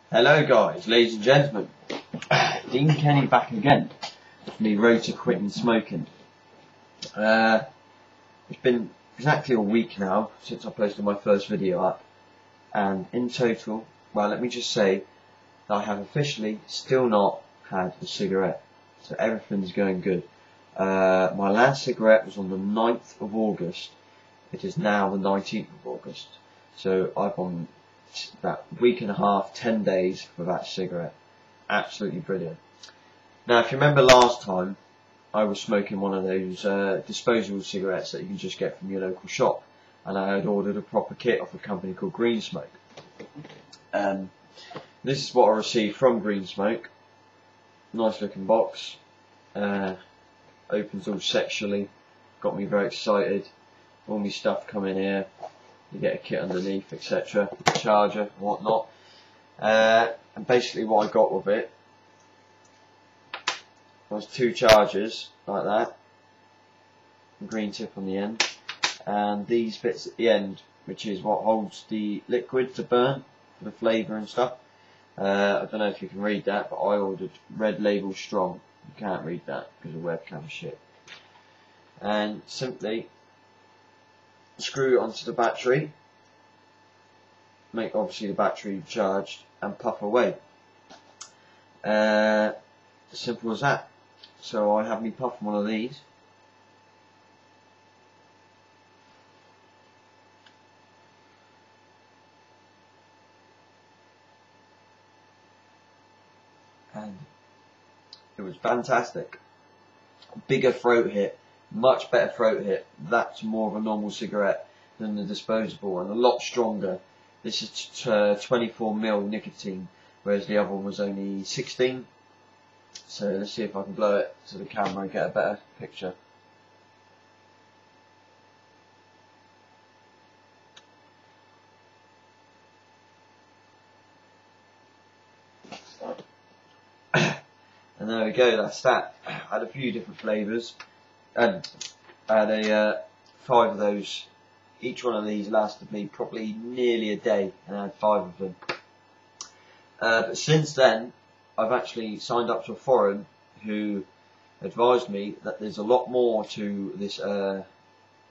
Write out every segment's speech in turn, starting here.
Hello guys, ladies and gentlemen, Dean Kenny back again with me road to quitting smoking. It's been exactly a week now since I posted my first video up, and in total, well, let me just say that I have officially still not had a cigarette, so everything's going good. My last cigarette was on the 9th of August, it is now the 19th of August, so I've gone that week and a half, 10 days without a cigarette. Absolutely brilliant. Now, if you remember last time, I was smoking one of those disposable cigarettes that you can just get from your local shop, and I had ordered a proper kit off a company called Greensmoke. This is what I received from Greensmoke. Nice looking box. Opens all sexually. Got me very excited. All my stuff come in here. You get a kit underneath, etc. Charger and whatnot. And basically what I got with it was 2 chargers like that. Green tip on the end. And these bits at the end, which is what holds the liquid to burn for the flavour and stuff. I don't know if you can read that, but I ordered red label strong. You can't read that because the webcam shit. And simply screw it onto the battery, make obviously the battery charged, and puff away. Simple as that. So I have me puffing one of these. And it was fantastic. Bigger throat hit. Much better throat hit. That's more of a normal cigarette than the disposable, and a lot stronger. This is 24ml nicotine, whereas the other one was only 16. So let's see if I can blow it to the camera and get a better picture. And there we go, that's that. I had a few different flavours. And I had 5 of those. Each one of these lasted me probably nearly a day, and I had 5 of them. But since then, I've actually signed up to a forum who advised me that there's a lot more to this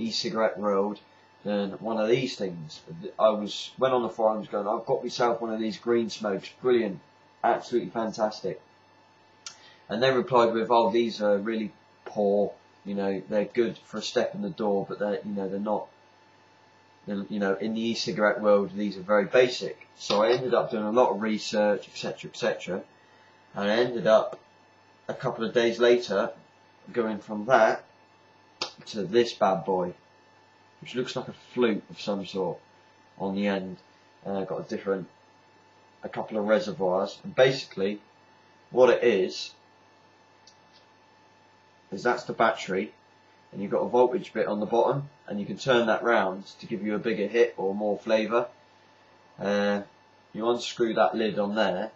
e-cigarette world than one of these things. I went on the forums going, I've got myself one of these Greensmokes, brilliant, absolutely fantastic. And they replied with, oh, these are really poor. You know, they're good for a step in the door, but they're not, you know, in the e-cigarette world, these are very basic. So I ended up doing a lot of research, etc., etc. And I ended up, a couple of days later, going from that to this bad boy, which looks like a flute of some sort on the end. Got a couple of reservoirs. And basically, what it is that's the battery, and you've got a voltage bit on the bottom, and you can turn that round to give you a bigger hit or more flavour. You unscrew that lid on there,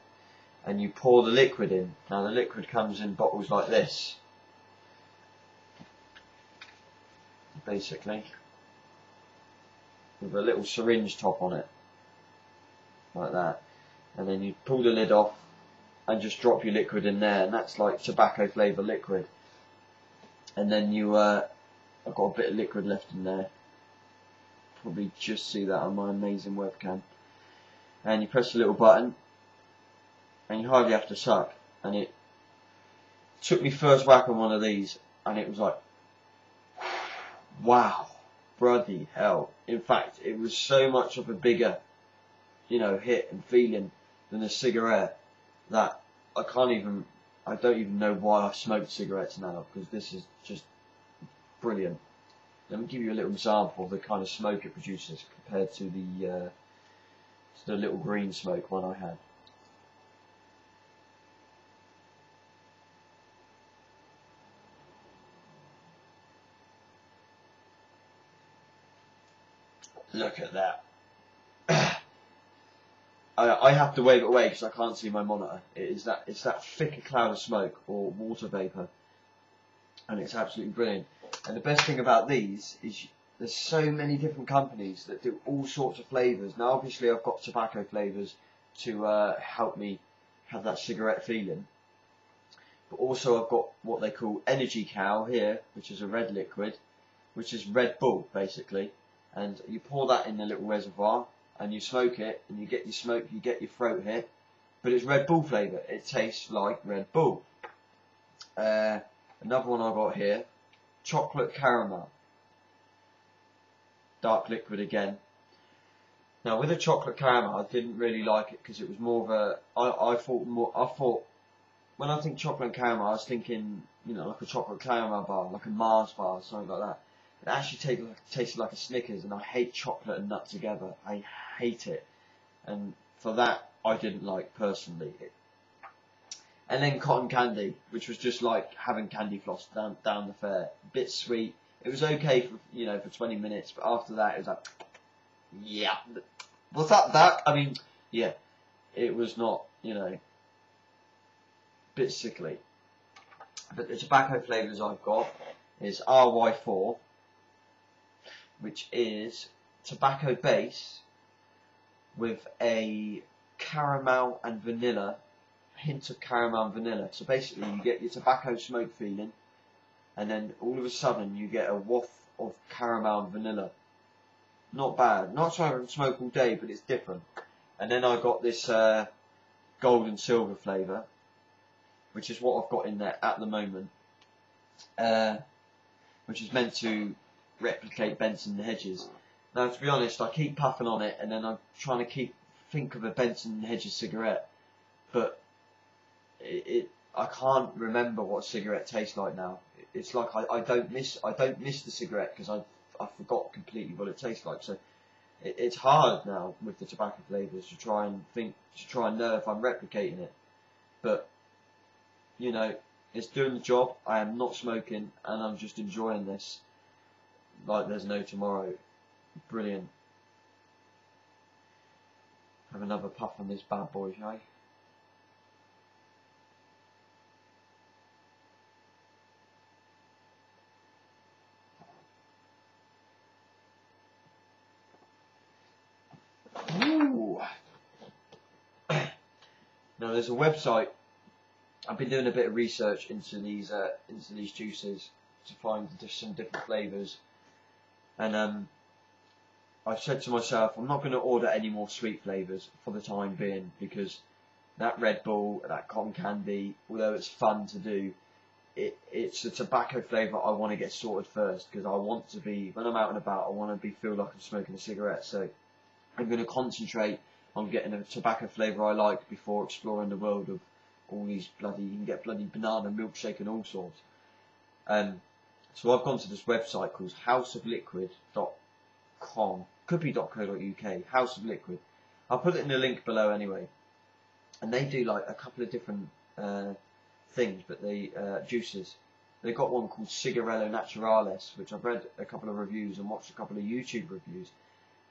and you pour the liquid in. Now the liquid comes in bottles like this, basically, with a little syringe top on it, like that. And then you pull the lid off and just drop your liquid in there, and that's like tobacco flavour liquid. And then I've got a bit of liquid left in there. Probably just see that on my amazing webcam. And you press the little button, and you hardly have to suck. And it took me first whack on one of these, and it was like, wow, bloody hell. In fact, it was so much of a bigger, hit and feeling than a cigarette that I don't even know why I smoke cigarettes now, because this is just brilliant. Let me give you a little example of the kind of smoke it produces compared to the little Greensmoke one I had. Look at that. I have to wave it away because I can't see my monitor. It's that thicker cloud of smoke or water vapour, and it's absolutely brilliant. And the best thing about these is there's so many different companies that do all sorts of flavours. Now obviously I've got tobacco flavours to help me have that cigarette feeling. But also I've got what they call Energy Cow here, which is a red liquid, which is Red Bull basically, and you pour that in the little reservoir and you smoke it, and you get your smoke, you get your throat hit, but it's Red Bull flavour. It tastes like Red Bull. Another one I got here, chocolate caramel, dark liquid again. Now with the chocolate caramel, I didn't really like it because it was more of a. I thought when I think chocolate and caramel, I was thinking, you know, like a chocolate caramel bar, like a Mars bar, something like that. It actually tasted like a Snickers, and I hate chocolate and nut together. I hate it, and for that I didn't like personally. And then cotton candy, which was just like having candy floss down the fair. A bit sweet. It was okay for, you know, for 20 minutes, but after that it was like, yeah. Was that? I mean, yeah. It was not, you know, a bit sickly. But the tobacco flavours I've got is RY4, which is tobacco base with a caramel and vanilla, hint of caramel and vanilla. So basically you get your tobacco smoke feeling, and then all of a sudden you get a waft of caramel and vanilla. Not bad. Not so I can smoke all day, but it's different. And then I got this gold and silver flavour, which is what I've got in there at the moment, which is meant to replicate Benson and Hedges. Now, to be honest, I keep puffing on it, and then I'm trying to think of a Benson and Hedges cigarette, but I can't remember what a cigarette tastes like now. It's like I don't miss the cigarette because I forgot completely what it tastes like. So it's hard now with the tobacco flavours to try and know if I'm replicating it. But you know, it's doing the job. I am not smoking, and I'm just enjoying this like there's no tomorrow. Brilliant. Have another puff on this bad boy, shall I? Ooh. Now there's a website. I've been doing a bit of research into these juices to find some different flavours, and I've said to myself, I'm not going to order any more sweet flavours for the time being, because that Red Bull, that cotton candy, although it's fun to do, it's a tobacco flavour I want to get sorted first, because I want to be, when I'm out and about, I want to feel like I'm smoking a cigarette. So I'm going to concentrate on getting a tobacco flavour I like before exploring the world of all these bloody, you can get bloody banana milkshake and all sorts. So I've gone to this website called houseofliquid.com, could be .co.uk, House of Liquid. I'll put it in the link below anyway. And they do like a couple of different things, but they juices. They've got one called Cigarello Naturalis, which I've read a couple of reviews and watched a couple of YouTube reviews,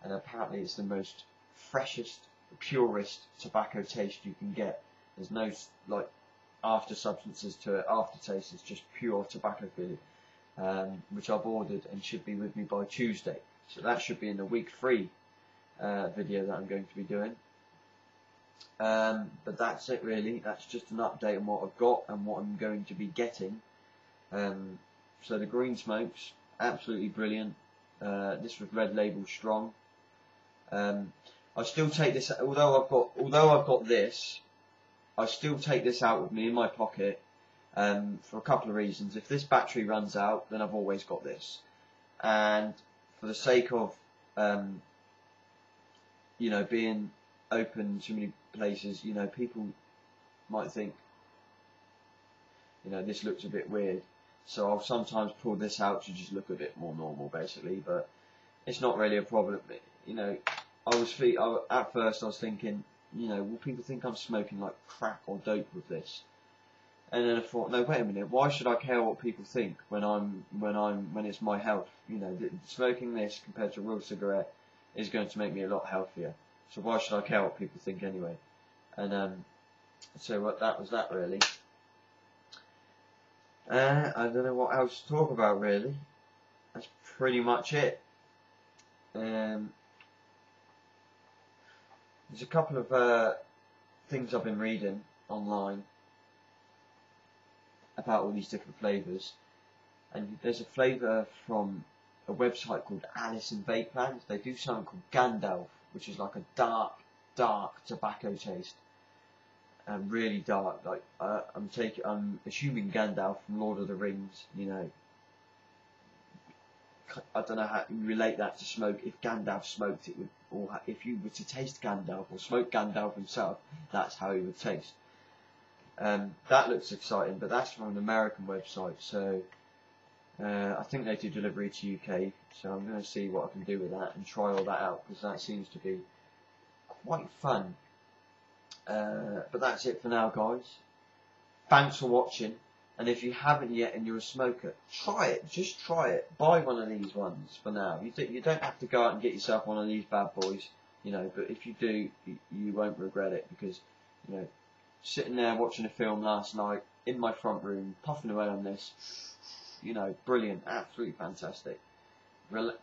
and apparently it's the most freshest, purest tobacco taste you can get. There's no like after substances to it, aftertaste. It's just pure tobacco feeling, which I've ordered and should be with me by Tuesday. So that should be in the week 3 video that I'm going to be doing. But that's it really. That's just an update on what I've got and what I'm going to be getting. So the Greensmokes, absolutely brilliant. This was Red Label Strong. I still take this, although I've got this, I still take this out with me in my pocket for a couple of reasons. If this battery runs out, then I've always got this, and for the sake of you know, being open to many places, you know, people might think, you know, this looks a bit weird, so I'll sometimes pull this out to just look a bit more normal basically, but it's not really a problem. You know, at first I was thinking, you know, will people think I'm smoking like crack or dope with this? And then I thought, no, wait a minute, why should I care what people think when it's my health? You know, smoking this compared to a real cigarette is going to make me a lot healthier. So why should I care what people think anyway? And so that was that really. I don't know what else to talk about really. That's pretty much it. There's a couple of things I've been reading online about all these different flavours, and there's a flavour from a website called Alice in Vapeland. They do something called Gandalf, which is like a dark tobacco taste, and really dark. Like I'm assuming Gandalf from Lord of the Rings. You know, I don't know how you relate that to smoke. If Gandalf smoked, it would, or if you were to taste Gandalf or smoke Gandalf himself, that's how he would taste. That looks exciting, but that's from an American website, so I think they do delivery to UK, so I'm going to see what I can do with that and try all that out, because that seems to be quite fun. But that's it for now, guys. Thanks for watching, and if you haven't yet and you're a smoker, try it, just try it. Buy one of these ones for now. You don't have to go out and get yourself one of these bad boys, you know, but if you do, you won't regret it, because, you know, sitting there watching a film last night in my front room, puffing away on this, you know, brilliant, absolutely fantastic. You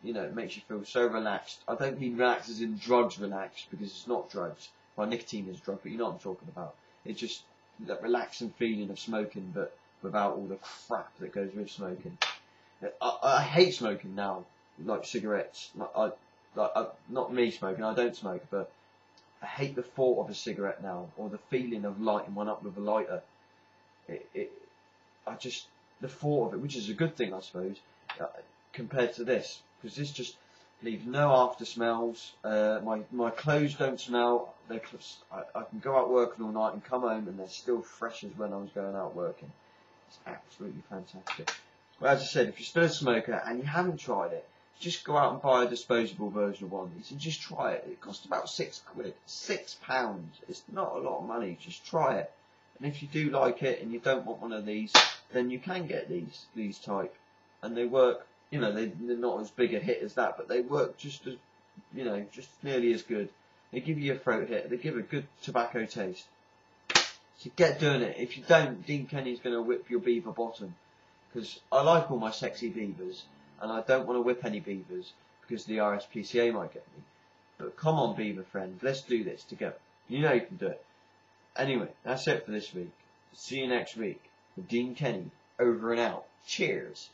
know, it makes you feel so relaxed. I don't mean relaxed as in drugs relaxed, because it's not drugs. Well, nicotine is a drug, but you know what I'm talking about. It's just that relaxing feeling of smoking, but without all the crap that goes with smoking. I hate smoking now, like cigarettes. Not me smoking, I don't smoke, but I hate the thought of a cigarette now, or the feeling of lighting one up with a lighter. The thought of it, which is a good thing, I suppose, compared to this, because this just leaves no after smells. My clothes don't smell. I can go out working all night and come home and they're still fresh as when I was going out working. It's absolutely fantastic. Well, as I said, if you're still a smoker and you haven't tried it, just go out and buy a disposable version of one of these and just try it. It costs about £6. £6. It's not a lot of money. Just try it. And if you do like it and you don't want one of these, then you can get these type. And they work, you know, they're not as big a hit as that, but they work just as, you know, just nearly as good. They give you a throat hit. They give a good tobacco taste. So get doing it. If you don't, Dean Kenny's going to whip your beaver bottom. Because I like all my sexy beavers, and I don't want to whip any beavers because the RSPCA might get me. But come on, beaver friend, let's do this together. You know you can do it. Anyway, that's it for this week. See you next week. With Dean Kenny, over and out. Cheers.